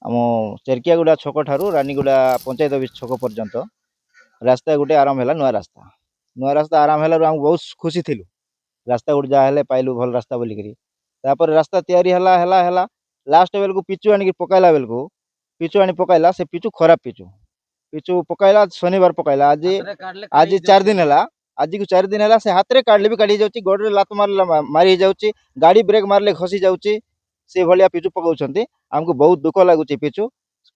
आम चेरकियागुड़ा छक ठारू रानीगुड़ा पंचायत ऑफिस छक पर्यंत रास्ता गोटे आरंभ है नुआ रास्ता आरंभ है बहुत खुशी थिलु रास्ता गोटे जहाँ पाइलु भल रास्ता बोलिकी तापर रास्ता तैयारी है लास्ट बेल को पिचु आनिक पकाइला बेल को पिचु आनी पकाइला से पिचु खराब पिचु पिचु पकाइला शनिवार पकाइला आज आज 4 दिन है आज को 4 दिन है से हाथ में काटले भी काढ़ी जाऊँगी गोड़े लात मार मारी जाऊँगी गाड़ी ब्रेक मारले खसी जाऊँगी से भाया पिचु पकाउछन्ती आमको बहुत दुख लगुच पिचु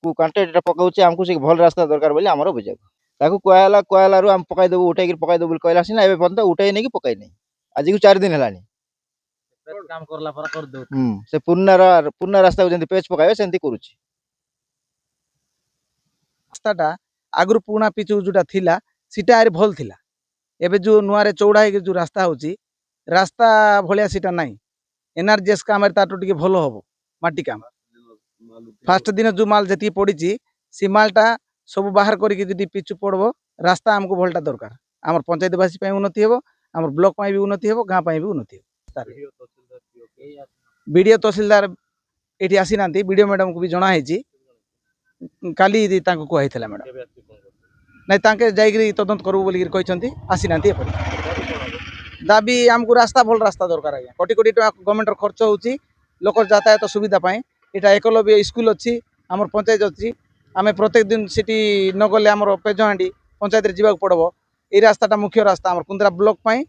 को कांटेटा पकाउचे आमको से भल रास्ता दरकार बोली आमर बुझा ताकू कहला आम पकईदेबू उठे पकईदेबू कहला सीना ए पर्यटन उठे नहीं कि पकई नहीं आज को 4 दिन है काम करला पर कर दो से पुन्ना रास्ता को पेच पकाइबे सेमती करूची रास्ताटा आगु पुराना पिचु जोटा थिला सीटा आरे भल थिला एबे जो नुआरे चौड़ा है जो रास्ता होची रास्ता भलिया सीटा नहीं एनआरजीएस काम ताटो टिके भल हबो माटी काम फास्ट दिन जो माल जति पड़ी सी मालटा सब बाहर करके जदि पिचु पड़बो रास्ता आमको भलटा दरकार आमर पंचायतवासी पे उन्नति हेबो आमर ब्लॉक पे भी उन्नति हेबो गाँ पे भी उन्नति हेबो बीडीओ तहसीलदार एठी आसी नांती बीडीओ मैडम को भी जणा हेची काली तांको को आइथला मैडम नहीं तांके जाइकरी तदंत करबो बोली कहछन्ती आसी नांती एपरि दाबी आमको रास्ता भल रास्ता दरकार आज्ञा कोटी कोटी टका गवर्नमेंट खर्च होची लोक यातायात सुविधा पाए एटा एकलव्य स्कूल अच्छी आमर पंचायत अच्छी आम प्रत्येक दिन सिटी न गले आमर पेजहांडी पंचायत रे जीवाक पड़बो ए रास्ताटा मुख्य रास्ता आमर कुंद्रा ब्लॉक पाए